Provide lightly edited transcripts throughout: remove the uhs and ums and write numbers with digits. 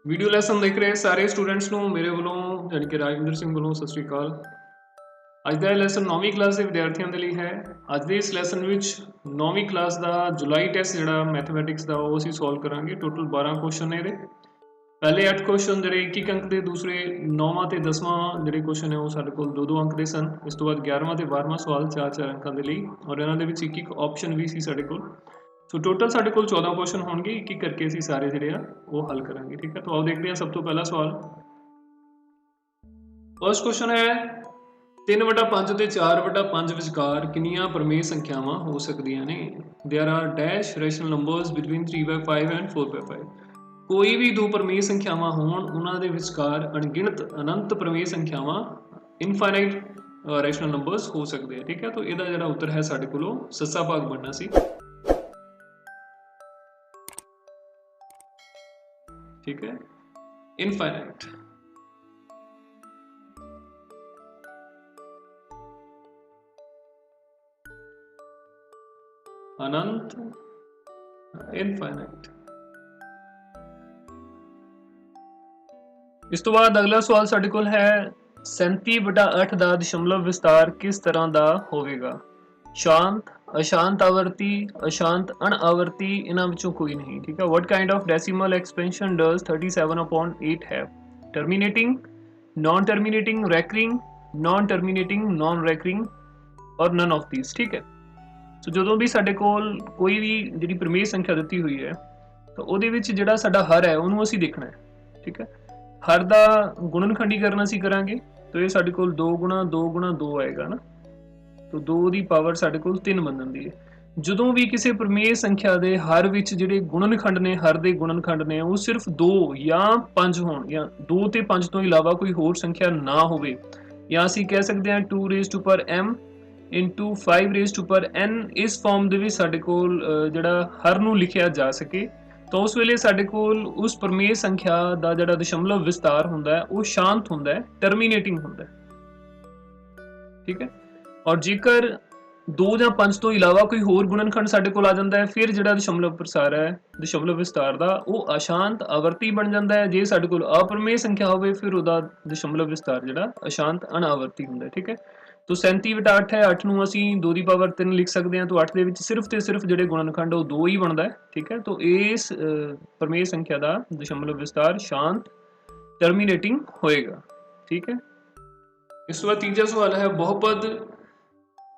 Video lesson ਦੇਖ ਰਹੇ ਸਾਰੇ ਸਟੂਡੈਂਟਸ ਨੂੰ ਮੇਰੇ ਵੱਲੋਂ ਜਾਣੀ ਕਿ ਰਾਜਵਿੰਦਰ ਸਿੰਘ ਵੱਲੋਂ ਸਤਿ ਸ਼੍ਰੀ ਅਕਾਲ। ਅੱਜ ਦਾ ਇਹ ਲੈਸਨ 9ਵੀਂ ਕਲਾਸ ਦੇ ਵਿਦਿਆਰਥੀਆਂ ਦੇ ਲਈ ਹੈ। ਅੱਜ ਦੇ ਇਸ ਲੈਸਨ ਵਿੱਚ 9ਵੀਂ ਕਲਾਸ ਦਾ ਜੁਲਾਈ ਟੈਸਟ ਜਿਹੜਾ ਮੈਥਮੈਟਿਕਸ ਦਾ ਉਹ ਅਸੀਂ ਸੋਲਵ ਕਰਾਂਗੇ। ਟੋਟਲ 12 ਕੁਐਸਚਨ ਨੇ ਇਹਦੇ। ਪਹਿਲੇ 8 ਕੁਐਸਚਨ ਜਿਹੜੇ 1 ਅੰਕ ਦੇ, ਦੂਸਰੇ 9ਵਾਂ ਤੇ 10ਵਾਂ ਜਿਹੜੇ ਕੁਐਸਚਨ ਹੈ ਉਹ ਸਾਡੇ ਕੋਲ 2-2 ਅੰਕ ਦੇ ਸਨ। ਇਸ ਤੋਂ ਬਾਅਦ 11ਵਾਂ ਤੇ 12ਵਾਂ ਸਵਾਲ 4-4 ਅੰਕਾਂ ਦੇ ਲਈ, ਔਰ ਇਹਨਾਂ ਦੇ ਵਿੱਚ 1-1 ਆਪਸ਼ਨ ਵੀ ਸੀ ਸਾਡੇ ਕੋਲ। ਸੋ ਟੋਟਲ ਸਾਡੇ ਕੋਲ 14 ਕੁਐਸਚਨ ਹੋਣਗੇ। ਇੱਕ ਇੱਕ ਕਰਕੇ ਅਸੀਂ ਸਾਰੇ ਜਿਹੜੇ ਆ ਉਹ ਹੱਲ ਕਰਾਂਗੇ। ਠੀਕ ਹੈ, ਤਾਂ ਆਓ ਦੇਖਦੇ ਹਾਂ। ਸਭ ਤੋਂ ਪਹਿਲਾ ਸਵਾਲ, ਫਸਟ ਕੁਐਸਚਨ ਹੈ 3/5 ਤੇ 4/5 ਵਿਚਕਾਰ ਕਿੰਨੀਆਂ ਪਰਮੇਯ ਸੰਖਿਆਵਾਂ ਹੋ ਸਕਦੀਆਂ ਨੇ? There are dash rational numbers between 3/5 and 4/5। ਕੋਈ ਵੀ ਦੋ ਪਰਮੇਯ ਸੰਖਿਆਵਾਂ ਹੋਣ, ਉਹਨਾਂ ਦੇ ਵਿਚਕਾਰ ਅਣਗਿਣਤ ਅਨੰਤ ਪਰਮੇਯ ਸੰਖਿਆਵਾਂ ਇਨਫਾਈਨਾਈਟ ਰੈਸ਼ਨਲ ਨੰਬਰਸ ਹੋ ਸਕਦੇ ਆ। ਠੀਕ ਹੈ, ਤਾਂ ਇਹਦਾ ਜਿਹੜਾ ਉੱਤਰ ਹੈ ਸਾਡੇ ਕੋਲੋਂ ਸੱਸਾ ਭਾਗ ਬਣਨਾ ਸੀ। ठीक है, इनफाइनाइट। अनंत, इनफाइनाइट। इस तो बाद अगला सवाल साडे कोल है 37/8 ਦਾ ਦਸ਼ਮਲਵ ਵਿਸਤਾਰ ਕਿਸ ਤਰ੍ਹਾਂ ਦਾ ਹੋਵੇਗਾ? शांत, अशांत आवर्ती, अशांत अनआवर्ती, इन्हां विचों कोई नहीं। ठीक है, what kind of decimal expansion does 37/8 have? Terminating, non terminating, recurring, non terminating, non recurring और नन ऑफ दीज। ठीक है, सो जो भी साडे कोल कोई भी जिहड़ी प्रमेय संख्या दित्ती हुई है तो उहदे विच जिहड़ा साडा हर है उहनूं असीं देखना है। ठीक है, हर दा गुणनखंडीकरण असीं करांगे तो ये साडे कोल 2 गुणा 2 आएगा ना, तो 2 ਦੀ ਪਾਵਰ ਸਾਡੇ ਕੋਲ 3 ਬਣ ਜਾਂਦੀ ਹੈ। ਜਦੋਂ ਵੀ ਕਿਸੇ ਪ੍ਰਮੇਯ ਸੰਖਿਆ ਦੇ ਹਰ ਵਿੱਚ ਜਿਹੜੇ ਗੁਣਨਖੰਡ ਨੇ, ਹਰ ਦੇ ਗੁਣਨਖੰਡ ਨੇ ਉਹ ਸਿਰਫ 2 ਜਾਂ 5 ਹੋਣ, ਜਾਂ 2 ਤੇ 5 ਤੋਂ ਇਲਾਵਾ ਕੋਈ ਹੋਰ ਸੰਖਿਆ ਨਾ ਹੋਵੇ, ਜਾਂ ਅਸੀਂ ਕਹਿ ਸਕਦੇ ਹਾਂ 2m into 5n, ਇਸ ਫਾਰਮ ਦੇ ਵਿੱਚ ਸਾਡੇ ਕੋਲ ਜਿਹੜਾ ਹਰ ਨੂੰ ਲਿਖਿਆ ਜਾ ਸਕੇ, ਤਾਂ ਉਸ ਵੇਲੇ ਸਾਡੇ ਕੋਲ ਉਸ ਪ੍ਰਮੇਯ ਸੰਖਿਆ ਦਾ ਜਿਹੜਾ ਦਸ਼ਮਲਵ ਵਿਸਤਾਰ ਹੁੰਦਾ ਹੈ ਉਹ ਸ਼ਾਂਤ ਹੁੰਦਾ ਹੈ, ਟਰਮੀਨੇਟਿੰਗ ਹੁੰਦਾ ਹੈ। ਠੀਕ ਹੈ, और जेकर 2 ਜਾਂ 5 ਤੋਂ ਇਲਾਵਾ ਕੋਈ ਹੋਰ ਗੁਣਨਖੰਡ ਸਾਡੇ ਕੋਲ ਆ ਜਾਂਦਾ ਹੈ, ਫਿਰ ਜਿਹੜਾ ਦਸ਼ਮਲਵ ਪ੍ਰਸਾਰ ਹੈ, ਦਸ਼ਮਲਵ ਵਿਸਤਾਰ ਦਾ, ਉਹ ਅਸ਼ਾਂਤ ਆਵਰਤੀ ਬਣ ਜਾਂਦਾ ਹੈ। ਜੇ ਸਾਡੇ ਕੋਲ ਅਪਰਮੇਯ ਸੰਖਿਆ ਹੋਵੇ ਫਿਰ ਉਹਦਾ ਦਸ਼ਮਲਵ ਵਿਸਤਾਰ ਜਿਹੜਾ ਅਸ਼ਾਂਤ ਅਨਾਵਰਤੀ ਹੁੰਦਾ ਹੈ। ਠੀਕ ਹੈ, तो 37/8 ਹੈ। 8 ਨੂੰ ਅਸੀਂ 2 ਦੀ ਪਾਵਰ 3 ਲਿਖ ਸਕਦੇ ਹਾਂ, ਤਾਂ 8 ਦੇ ਵਿੱਚ ਸਿਰਫ ਤੇ ਸਿਰਫ ਜਿਹੜੇ ਗੁਣਨਖੰਡ ਉਹ 2 ਹੀ ਬਣਦਾ ਹੈ। ਠੀਕ ਹੈ, ਤਾਂ ਇਸ ਪਰਮੇਯ ਸੰਖਿਆ ਦਾ ਦਸ਼ਮਲਵ ਵਿਸਤਾਰ ਸ਼ਾਂਤ ਟਰਮੀਨੇਟਿੰਗ ਹੋਏਗਾ। ਠੀਕ ਹੈ, ਇਸ ਤੋਂ ਬਾਅਦ ਤੀਜਾ ਸਵਾਲ ਹੈ ਬਹੁਪਦ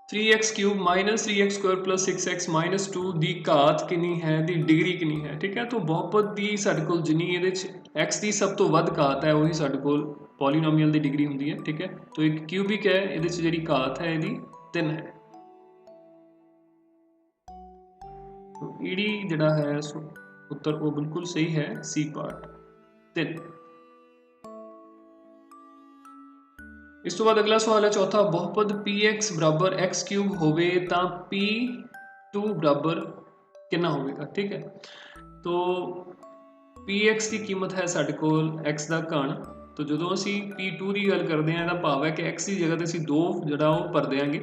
3x³ - 3x² + 6x - 2 ਦੀ ਘਾਤ ਕਿੰਨੀ ਹੈ, ਦੀ ਡਿਗਰੀ ਕਿੰਨੀ ਹੈ? ਠੀਕ ਹੈ, ਤਾਂ ਬਹੁਪਦ ਦੀ ਸਾਡੇ ਕੋਲ ਜਿੰਨੀ ਇਹਦੇ ਵਿੱਚ x ਦੀ ਸਭ ਤੋਂ ਵੱਧ ਘਾਤ ਹੈ ਉਹੀ ਸਾਡੇ ਕੋਲ ਪੋਲੀਨੋਮੀਅਲ ਦੀ ਡਿਗਰੀ ਹੁੰਦੀ ਹੈ। ਠੀਕ ਹੈ, ਤਾਂ ਇੱਕ ਕਿਊਬਿਕ ਹੈ, ਇਹਦੇ ਵਿੱਚ ਜਿਹੜੀ ਘਾਤ ਹੈ ਇਹਦੀ 3 ਹੈ। ਈਡੀ ਜਿਹੜਾ ਹੈ ਉੱਤਰ ਉਹ ਬਿਲਕੁਲ ਸਹੀ ਹੈ, ਸੀ ਪਾਰਟ 3। ਇਸ ਤੋਂ ਬਾਅਦ ਅਗਲਾ ਸਵਾਲ ਹੈ ਚੌਥਾ, ਬਹੁਪਦ px = x³ ਹੋਵੇ ਤਾਂ p2 ਬਰਾਬਰ ਕਿੰਨਾ ਹੋਵੇਗਾ? ਠੀਕ ਹੈ, तो px ਦੀ ਕੀਮਤ ਹੈ ਸਾਡੇ ਕੋਲ x ਦਾ ਘਣ। तो ਜਦੋਂ ਅਸੀਂ p2 ਦੀ ਗੱਲ ਕਰਦੇ ਹਾਂ, ਇਹਦਾ ਭਾਵ ਹੈ ਕਿ x ਦੀ ਜਗ੍ਹਾ ਤੇ ਅਸੀਂ 2 ਜਿਹੜਾ ਉਹ ਭਰ ਦਿਆਂਗੇ,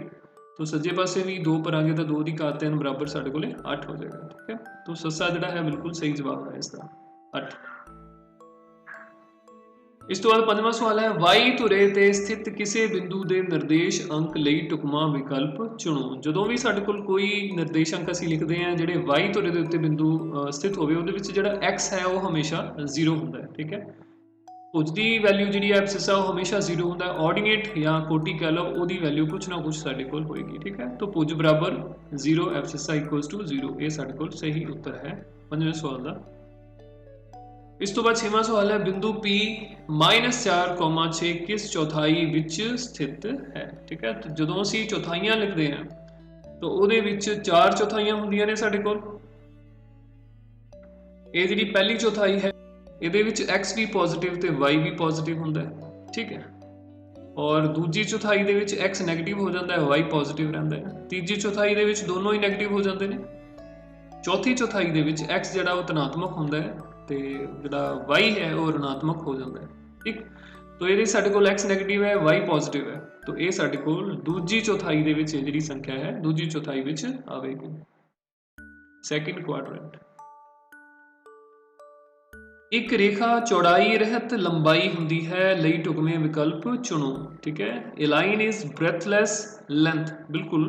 तो ਸੱਜੇ ਪਾਸੇ ਵੀ 2 ਭਰਾਂਗੇ ਤਾਂ 2 ਦੀ ਘਾਤ 3 ਬਰਾਬਰ ਸਾਡੇ ਕੋਲੇ 8 ਹੋ ਜਾਏਗਾ। ਠੀਕ ਹੈ, तो ਸੱਸਾ ਜਿਹੜਾ ਹੈ ਬਿਲਕੁਲ ਸਹੀ ਜਵਾਬ ਹੈ ਇਸਦਾ 8। ਇਸ ਤੋਂ ਬਾਅਦ ਪੰਜਵਾਂ ਸਵਾਲ ਹੈ y ਧੁਰੇ ਤੇ ਸਥਿਤ ਕਿਸੇ ਬਿੰਦੂ ਦੇ ਨਿਰਦੇਸ਼ ਅੰਕ ਲਈ ਢੁਕਵਾਂ ਵਿਕਲਪ ਚੁਣੋ। ਜਦੋਂ ਵੀ ਸਾਡੇ ਕੋਲ ਕੋਈ ਨਿਰਦੇਸ਼ ਅੰਕ ਅਸੀਂ ਲਿਖਦੇ ਹਾਂ ਜਿਹੜੇ y ਧੁਰੇ ਦੇ ਉੱਤੇ ਬਿੰਦੂ ਸਥਿਤ ਹੋਵੇ, ਉਹਦੇ ਵਿੱਚ ਜਿਹੜਾ x ਹੈ ਉਹ ਹਮੇਸ਼ਾ 0 ਹੁੰਦਾ ਹੈ। ਠੀਕ ਹੈ, ਭੁਜ ਦੀ ਵੈਲਿਊ ਜਿਹੜੀ ਹੈ ਐਬਸਿਸਾ ਉਹ ਹਮੇਸ਼ਾ 0 ਹੁੰਦਾ ਹੈ। ਆਰਡੀਨੇਟ ਜਾਂ ਕੋਟੀ ਕਹਿ ਲਓ, ਉਹਦੀ ਵੈਲਿਊ ਕੁਛ ਨਾ ਕੁਛ ਸਾਡੇ ਕੋਲ ਹੋਏਗੀ। ਠੀਕ ਹੈ, ਤਾਂ ਭੁਜ ਬਰਾਬਰ 0, ਐਬਸਿਸਾ = 0, ਇਹ ਸਾਡੇ ਕੋਲ ਸਹੀ ਉੱਤਰ ਹੈ ਪੰਜਵੇਂ ਸਵਾਲ ਦਾ। ਇਸ ਤੋਂ ਬਾਅਦ ਛੇਵਾਂ ਸਵਾਲ ਹੈ ਬਿੰਦੂ P -4,6 ਕਿਸ ਚੌਥਾਈ ਵਿੱਚ ਸਥਿਤ ਹੈ? ਠੀਕ ਹੈ, ਤਾਂ ਜਦੋਂ ਅਸੀਂ ਚੌਥਾਈਆਂ ਲਿਖਦੇ ਹਾਂ ਤਾਂ ਉਹਦੇ ਵਿੱਚ 4 ਚੌਥਾਈਆਂ ਹੁੰਦੀਆਂ ਨੇ ਸਾਡੇ ਕੋਲ। ਇਹ ਜਿਹੜੀ ਪਹਿਲੀ ਚੌਥਾਈ ਹੈ ਇਹਦੇ ਵਿੱਚ x ਵੀ ਪੋਜ਼ਿਟਿਵ ਤੇ y ਵੀ ਪੋਜ਼ਿਟਿਵ ਹੁੰਦਾ ਹੈ। ਠੀਕ ਹੈ, ਔਰ ਦੂਜੀ ਚੌਥਾਈ ਦੇ ਵਿੱਚ x ਨੈਗੇਟਿਵ ਹੋ ਜਾਂਦਾ ਹੈ, y ਪੋਜ਼ਿਟਿਵ ਰਹਿੰਦਾ ਹੈ। ਤੀਜੀ ਚੌਥਾਈ ਦੇ ਵਿੱਚ ਦੋਨੋਂ ਹੀ ਨੈਗੇਟਿਵ ਹੋ ਜਾਂਦੇ ਨੇ। ਚੌਥੀ ਚੌਥਾਈ ਦੇ ਵਿੱਚ x ਜਿਹੜਾ ਉਹ ਧਨਾਤਮਕ ਹੁੰਦਾ ਹੈ ਤੇ ਜਿਹੜਾ y ਹੈ ਉਹ ऋणात्मक ਹੋ ਜਾਂਦਾ ਹੈ। ਠੀਕ, तो ਇਹਦੇ ਸਾਡੇ ਕੋਲ x ਨੈਗੇਟਿਵ ਹੈ, y ਪੋਜ਼ਿਟਿਵ ਹੈ, तो ਇਹ ਸਾਡੇ ਕੋਲ ਦੂਜੀ ਚੌਥਾਈ ਦੇ ਵਿੱਚ ਜਿਹੜੀ ਸੰਖਿਆ ਹੈ ਦੂਜੀ ਚੌਥਾਈ ਵਿੱਚ ਆਵੇਗੀ, ਸੈਕਿੰਡ ਕੁਆਡਰੈਂਟ। एक रेखा चौड़ाई रहत लंबाई हुंदी है, लई ढुकवें विकल्प चुनो। ठीक है, ए लाइन इज ब्रेथलेस लेंथ। बिल्कुल,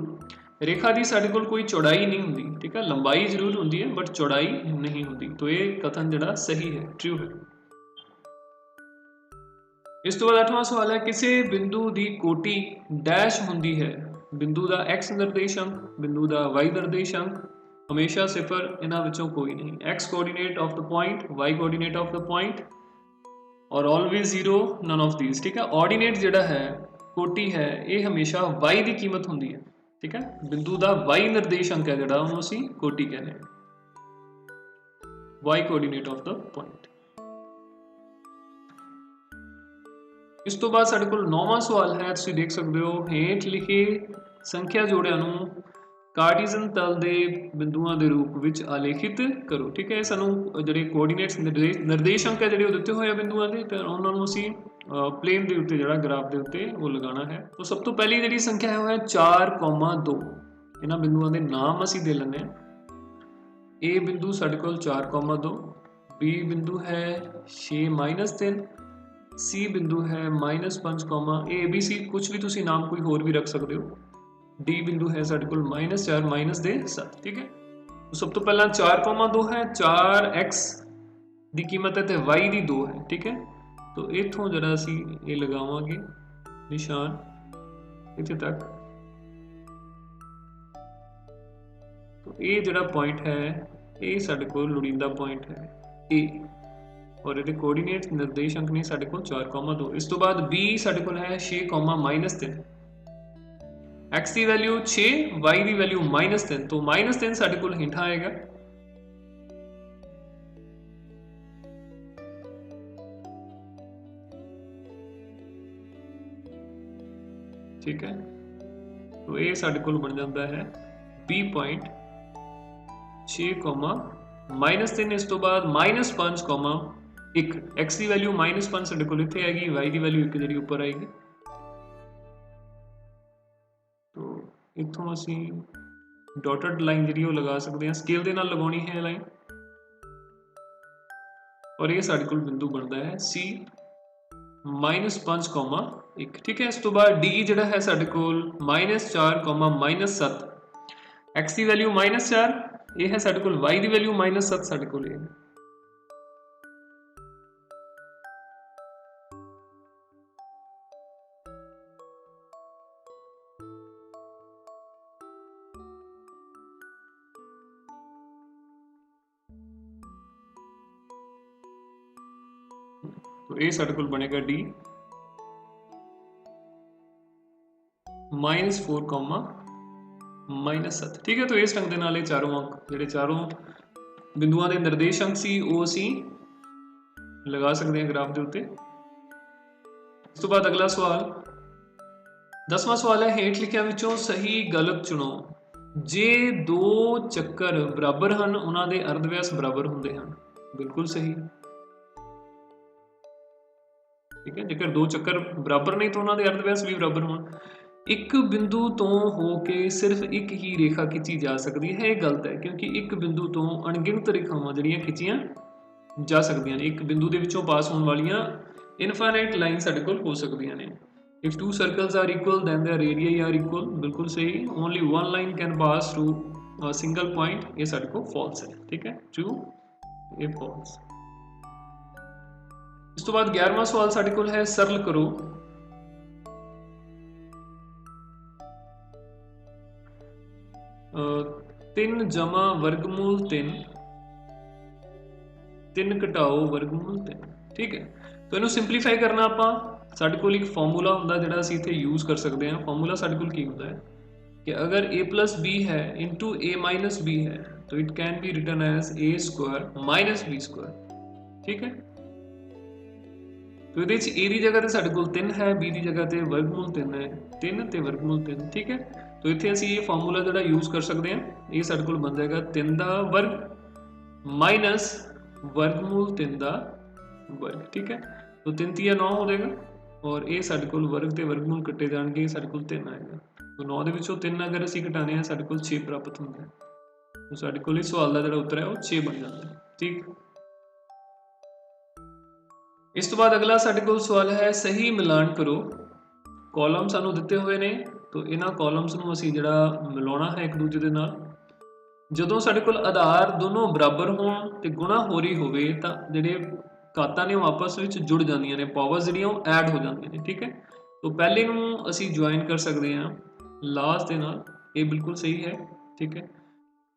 रेखा की साडे कोल कोई चौड़ाई नहीं हुंदी, ठीक है, लंबाई जरूर हुंदी है बट चौड़ाई नहीं हुंदी। तो ये कथन जिहड़ा सही है, ट्रू है। इस तो बाद 8वां सवाल है, किसी बिंदु की कोटि डैश हुंदी है। बिंदु का एक्स निर्देशांक, बिंदु का वाई निर्देशांक, हमेशा सिफर, इन्हां विचों कोई नहीं। X coordinate of the point, y coordinate of the point और always zero, none of these. ठीक है, ऑर्डिनेट जिहड़ा है, कोटि है, ये हमेशा वाई की कीमत हुंदी है। ठीक है, बिंदु का वाई निर्देशांक है जिहड़ा, उहनूं असीं कोटि कहने हैं, Y coordinate of the point. इस तो बाद साडे कोल 9वां सवाल है, तुसीं देख सकते हो, हेठ लिखे संख्या जोड़िਆਂ ਨੂੰ कार्टीजन तल के बिंदुओं के रूप में आलेखित करो। ठीक है, सानू जिहड़े कोऑर्डिनेट्स निर्देशांक है जिहड़े दिते हुए हैं बिंदुओं के, तो उन्होंने असीं प्लेन के उत्ते जिहड़ा ग्राफ के उत्ते वो लगाना है। तो सब तो पहली जिहड़ी संख्या है वो है 4,2। इन्हां बिंदुओं के नाम असीं दे लैंदे हां। ए बिंदु साडे कोल 4,2, बी बिंदु है 6-3, सी बिंदु है -5, ए बी सी कुछ भी तुसी नाम कोई होर भी रख सकते हो। डी बिंदु है साडे कोल -4 -7। ठीक है, तो सब तो पहला 4,2 है, 4x की कीमत है, तो y की 2 है। ठीक है, तो इथों जरा असी ये लगावांगे निशान इत्थे तक। तो ये जरा पॉइंट है, ये साडे कोल लोड़ींदा पॉइंट है ए, और ये कोऑर्डिनेट निर्देशांक ने साडे कोल 4,2। इस तो बाद बी साडे कोल है 6,-3। x की वैल्यू 6, y की वैल्यू -3, तो -3 साडे कोल हिंट आएगा। ठीक है, तो ये साडे कोल बन जाता है बी पॉइंट 6,-3। इस तो बाद -5,1। x की वैल्यू -5 साडे कोल इत्थे आएगी, y की वैल्यू 1 जिहड़ी ऊपर आएगी। तो इत्थों असी डॉटेड लाइन जिहड़ी वो लगा सकते हैं, स्केल दे नाल लगाउणी है लाइन, और ये साडे कोल बिंदु बनता है C -5,1। ठीक है, इस तो बाद D जिहड़ा है साडे कोल -4, -7। x की वैल्यू -4, ये है साडे कोल, y की वैल्यू -7 साडे कोल है। तो ये साडे कोल बनेगा D -4, -7। ठीक है, तो इस ढंग दे नाल ये चारों अंक जिहड़े चारों बिंदुओं के निर्देशांक सी वो असीं लगा सकते हैं ग्राफ के उत्ते। इस तो बाद अगला सवाल 10वां सवाल है, हेठ लिखियां विचों सही गलत चुनो। जे दो चक्कर बराबर हैं, उन्हां दे अर्धव्यास बराबर हुंदे हन। बिल्कुल सही। ठीक है, जेकर दो चक्कर बराबर नहीं तो उन्हां दे अर्धव्यास भी बराबर होण। एक बिंदु तो होके सिर्फ एक ही रेखा खिंची जा सकती है, ये गलत है, क्योंकि एक बिंदु तो अणगिनत रेखावां जिहड़ियां खिंचियां जा सकदियां ने। एक बिंदु दे विचों पास होने वालियां इनफाइनाइट लाइन साडे कोल हो सकदियां ने। If two circles are equal then their radii are equal. बिल्कुल सही। Only one line can pass through a single point, ये साडे कोल फॉल्स है। ठीक है, ट्रू, ये फॉल्स। इस तो बाद 11वां सवाल साडे कोल है, सरल करो। 3 जमा वर्गमूल 3, 3 घटाओ वर्गमूल 3। ठीक है, तो इन्हू सिंपलीफाई करना आपां, साडे कोल एक फॉर्मूला हुंदा जिहड़ा असीं इत्थे यूज कर सकते हैं। फॉर्मूला साडे कोल की हुंदा है कि अगर a प्लस बी है इंटू a माइनस बी है, तो it can be written as a square minus B square. ठीक है, तो ये ए की जगह साडे कोल 3 है, बी की जगह ते वर्गमूल 3 है, 3 ते वर्गमूल 3। ठीक है, तो इत्थे असीं ये फार्मूला जिहड़ा यूज कर सकते हैं। ये साडे कोल बन जाएगा 3 दा वर्ग माइनस वर्गमूल 3 दा वर्ग। ठीक है, तो 3 तिया 9 हो जाएगा, और ये साडे कोल वर्ग ते वर्गमूल कट्टे जाएंगे, साडे कोल 3 आएगा। तो 9 दे विचों 3 अगर असीं घटाने हैं, साडे कोल 6 प्राप्त होंदा है। तो साडे कोल इस सवाल का जिहड़ा उत्तर है वो 6 बन जाता है। ठीक। इस तो बाद अगला साडे कोल सवाल है सही मिलान करो। कॉलम सानू दिते हुए ने तो इन्हां कॉलम्स नू असीं जिहड़ा मिलाउणा है एक दूजे दे नाल। जदों साडे कोल आधार दोनों बराबर होण ते गुणा हो रही होवे तां जिहड़े घातां ने आपस विच जुड़ जांदियां ने, पावर्स जिहड़ियां ओह ऐड हो जांदियां ने, ठीक है। तो पहले नू असीं ज्वाइन कर सकदे हां लास्ट दे नाल, ये बिल्कुल सही है, ठीक है।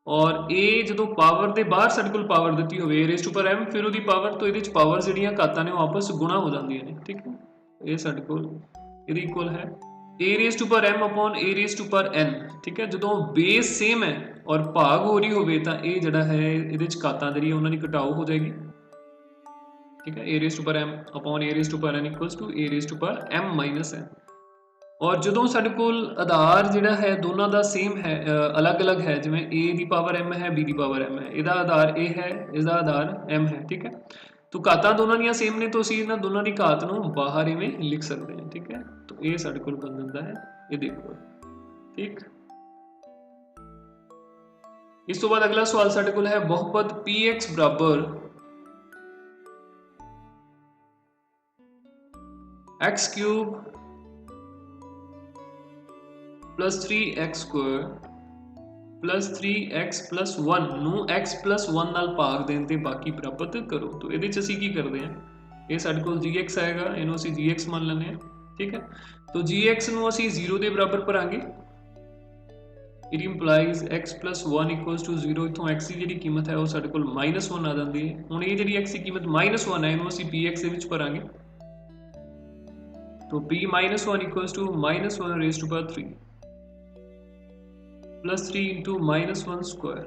और ए जो पावर के बाहर साडे कोल पावर दी हो रेस टू पर एम फिर उसकी पावर तो ये पावर जिहड़ियां घातां ने आपस गुणा हो जांदियां ने, ठीक है। ये साडे कोल इहदे इक्वल है ए रेस टू पर M upon A raise to पर एन, ठीक है। जो बेस सेम है और भाग हो रही होवे तां ये जिहड़ा है इहदे च घातां जिहड़ी उन्हां दी घटाओ हो जाएगी, ठीक है। ए रेस टू पर M upon A raise to पर n equals to a raise to पर एम माइनस एन। और जो साडे कोल आधार जिहड़ा है दोनों का सेम है, अलग अलग है, जिवें ए की पावर एम है, बी की पावर एम है, इहदा आधार ए है, इसका आधार एम है, ठीक है। तो घातां दोनों दियां सेम ने तो असीं इन्हां दोनों की घात नूं बाहर इवें लिख सकते हैं, ठीक है। तो ये साडे कोल बन जांदा है ये देखो, ठीक। इस तो बाद अगला सवाल साडे कोल है बहुपद पी एक्स बराबर x cube plus 3x square plus 3x plus 1 नू x प्लस 1 नाल भाग देन ते बाकी प्राप्त करो। तो इहदे च असीं की करदे हां, ये साडे कोल gx आएगा, इहनूं असीं gx मान लैंदे हां, ठीक है। तो gx नू असीं 0 दे बराबर भरांगे, it implies x plus 1 equals to 0। इत्थों x की जिहड़ी कीमत है वो साडे कोल -1 आ जांदी है। हुण ये जिहड़ी x की कीमत -1 है इहनूं असीं px दे विच भरांगे, तो p -1 equals to -1 raise to power 3 plus 3 into -1 square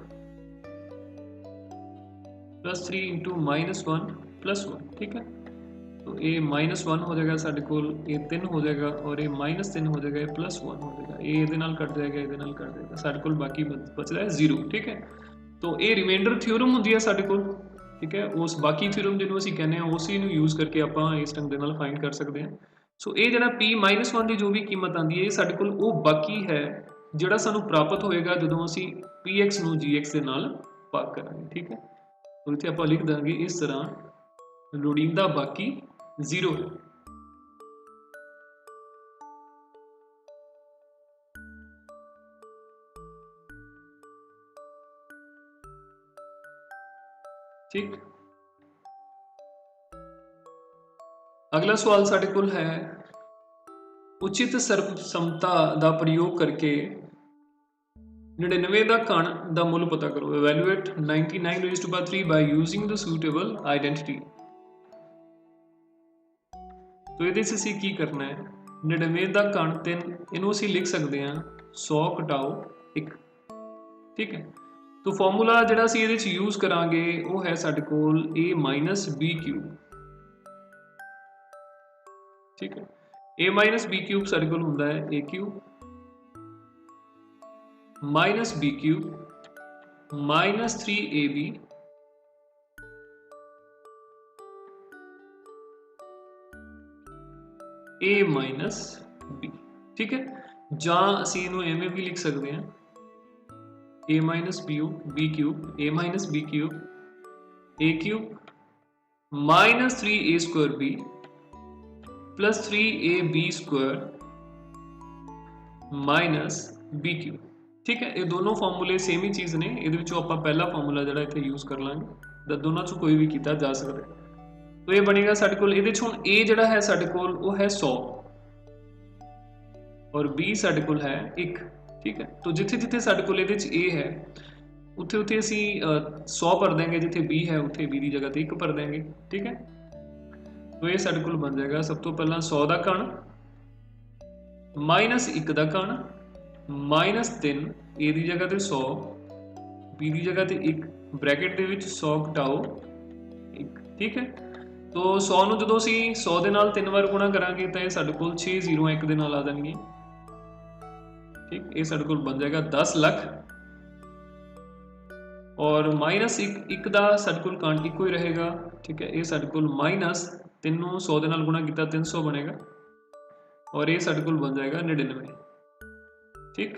plus 3 into -1 plus 1, ठीक है। तो ये -1 हो जाएगा साडे कोल, ये 3 हो जाएगा और ये -3 हो जाएगा, ये +1 हो जाएगा, ये इहदे नाल कट जाएगा, इहदे नाल कट जाएगा, साडे कोल बाकी बचदा है 0, ठीक है। तो ये रिमाइंडर थ्योरम हुंदी है साडे कोल, ठीक है। उस बाकी थ्योरम जिहनूं असीं कहने आ उसी नूं यूज़ करके आपां इस ढंग दे नाल फाइंड कर सकते हैं। सो ये जिहड़ा p -1 की जो भी कीमत आंदी है ये साडे कोल वो बाकी है ਜਿਹੜਾ ਸਾਨੂੰ ਪ੍ਰਾਪਤ ਹੋਏਗਾ ਜਦੋਂ ਅਸੀਂ px ਨੂੰ gx ਦੇ ਨਾਲ ਭਾਗ ਕਰਾਂਗੇ, ਠੀਕ ਹੈ। तो इत्थे आपां लिख दांगे इस तरह लोड़ींदा बाकी 0 है। ठीक, अगला सवाल साडे कोल है उचित सर्वसमता का प्रयोग करके 99 का घन का मुल पता करो। Evaluate 99 raise to power 3 by using the suitable identity. तो ये असीं की करना है 99 का घन 3 इनू असीं लिख सकते हैं 100 घटाओ 1, ठीक है। तो फॉर्मूला जिहड़ा असीं इहदे च यूज़ करांगे वो है साडे कोल a माइनस बी क्यूब, ठीक है। a माइनस बी क्यूब साडे कोल हुंदा है a cube minus B cube minus 3ab a minus b, ठीक है। जां असीं इहनूं एवें भी लिख सकते हैं a minus B cube a minus B cube a cube minus 3a square b plus 3ab square minus b cube, ठीक है। ये दोनों फॉर्मूले सेम ही चीज़ ने, ये आप पहला फॉर्मूला जो इतने यूज़ कर लाँगे, दोनों चो कोई भी किया जा सकता है। तो ये बनेगा साडे कोल ये हुण a जिहड़ा है साडे कोल वो है 100 और b साडे कोल है 1, ठीक है। तो जिथे जिथे साडे कोल इहदे च a है उत्थे उत्थे असीं 100 भर देंगे, जिथे b है उत्थे b की जगह 1 भर देंगे, ठीक है। तो ये साडे कोल बन जाएगा सब तो पहला 100 का घन माइनस 1 का घन -3 a की जगह 100 b की जगह 1 ब्रैकेट दे विच 100 घटाओ 1, ठीक है। तो 100 नूं जदों असीं 100 दे नाल 3 बार गुणा करांगे तो ये साडे कोल 6 0 1 दे नाल आ जाणगे, ठीक। ये साडे कोल बन जाएगा 10 लाख और माइनस 1 का साडे कोल घन इक्को ही रहेगा, ठीक है। ये साडे कोल -3 नूं 100 दे नाल गुणा कीता 300 बनेगा और ये साडे कोल बन जाएगा 99, ठीक।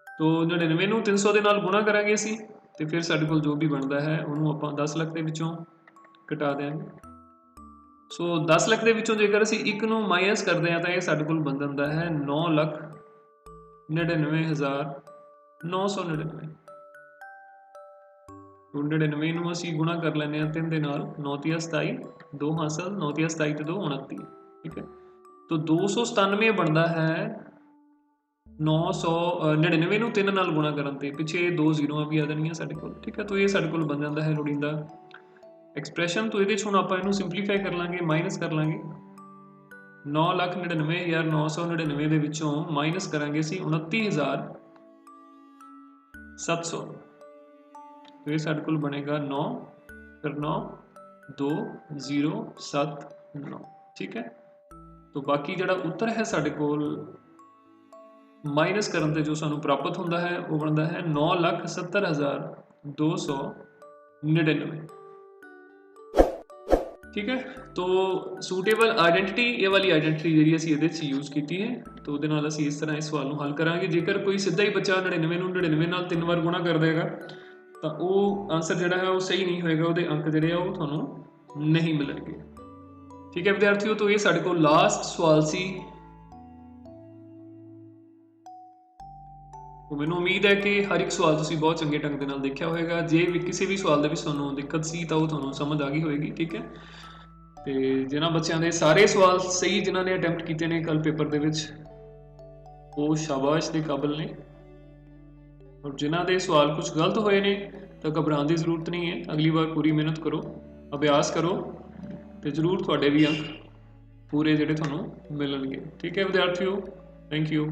तो 99 नूं 300 दे नाल गुणा करांगे असीं ते फिर साडे कोल जो भी बनदा है उहनूं आपां 10 लाख दे विचों घटा देंगे, ਸੋ 10 ਲੱਖ ਦੇ ਵਿੱਚੋਂ ਜੇਕਰ ਅਸੀਂ 1 ਨੂੰ ਮਾਈਨਸ ਕਰਦੇ ਹਾਂ ਤਾਂ ਇਹ ਸਾਡੇ ਕੋਲ ਬਣ ਜਾਂਦਾ ਹੈ 9,99,999। 99 ਨੂੰ ਅਸੀਂ ਗੁਣਾ ਕਰ ਲੈਂਦੇ ਹਾਂ 3 ਦੇ ਨਾਲ, 9 ਤੀਆ 27, 2 ਹਾਸਲ, 9 ਤੀਆ 27 ਤੇ 2 29, ਠੀਕ ਹੈ। तो 297 ਬਣਦਾ ਹੈ 999 ਨੂੰ 3 ਨਾਲ ਗੁਣਾ ਕਰਨ ਤੇ, ਪਿੱਛੇ 2 ਜ਼ੀਰੋਆਂ ਵੀ ਆ ਜਾਣਗੀਆਂ ਸਾਡੇ ਕੋਲ, ਠੀਕ ਹੈ। ਤਾਂ ਇਹ ਸਾਡੇ ਕੋਲ ਬਣ ਜਾਂਦਾ ਹੈ ਲੋੜੀਂਦਾ ਐਕਸਪ੍ਰੈਸ਼ਨ। तो ਇਹਦੇ 'ਚ ਹੁਣ ਆਪਾਂ ਇਹਨੂੰ ਸਿੰਪਲੀਫਾਈ ਕਰ ਲਾਂਗੇ, ਮਾਈਨਸ ਕਰ ਲਾਂਗੇ। 9,99,999 ਦੇ ਵਿੱਚੋਂ ਮਾਈਨਸ ਕਰਾਂਗੇ ਅਸੀਂ 29,700। तो ये ਸਾਡੇ ਕੋਲ ਬਣੇਗਾ 9 ਫਿਰ 9 2 0 7 9, ਠੀਕ ਹੈ। तो बाकी ਜਿਹੜਾ ਉੱਤਰ ਹੈ ਸਾਡੇ ਕੋਲ ਮਾਈਨਸ ਕਰਨ ਤੇ ਜੋ ਸਾਨੂੰ ਪ੍ਰਾਪਤ ਹੁੰਦਾ ਹੈ ਉਹ ਬਣਦਾ ਹੈ 9,70,299, ठीक है। तो सूटेबल आइडेंटिटी, ये वाली आइडेंटिटी जी असी ये यूज़ की है। तो वो असी इस तरह इस सवाल को हल करांगे। जेकर कोई सीधा ही बच्चा 99 ਨੂੰ 99 ਨਾਲ 3 ਵਾਰ गुणा कर देगा तो वो आंसर जोड़ा है वो सही नहीं होएगा, वो अंक जोड़े वो थानू नहीं मिलणगे, ठीक है विद्यार्थियों। तो ये साडे कोल लास्ट सवाल सी। तो मैनूं उम्मीद है कि हर एक सवाल तुसीं बहुत चंगे ढंग दे नाल देखिया होएगा। जे भी किसी भी सवाल दे विच तुहानूं दिक्कत सी तां वो तुहानूं समझ आ गई होएगी, ठीक है। ਤੇ ਜਿਨ੍ਹਾਂ ਬੱਚਿਆਂ ਦੇ ਸਾਰੇ ਸਵਾਲ ਸਹੀ ਜਿਨ੍ਹਾਂ ਨੇ ਅਟੈਂਪਟ ਕੀਤੇ ਨੇ ਕੱਲ ਪੇਪਰ ਦੇ ਵਿੱਚ ਉਹ ਸ਼ਾਬਾਸ਼ ਦੇ ਕਾਬਿਲ ਨੇ, ਔਰ ਜਿਨ੍ਹਾਂ ਦੇ ਸਵਾਲ ਕੁਝ ਗਲਤ ਹੋਏ ਨੇ ਤਾਂ ਘਬਰਾਉਣ ਦੀ ਜ਼ਰੂਰਤ ਨਹੀਂ ਹੈ। ਅਗਲੀ ਵਾਰ ਪੂਰੀ ਮਿਹਨਤ ਕਰੋ, ਅਭਿਆਸ ਕਰੋ ਤੇ ਜ਼ਰੂਰ ਤੁਹਾਡੇ ਵੀ ਅੰਕ ਪੂਰੇ ਜਿਹੜੇ ਤੁਹਾਨੂੰ ਮਿਲਣਗੇ, ਠੀਕ ਹੈ ਵਿਦਿਆਰਥੀਓ। Thank you.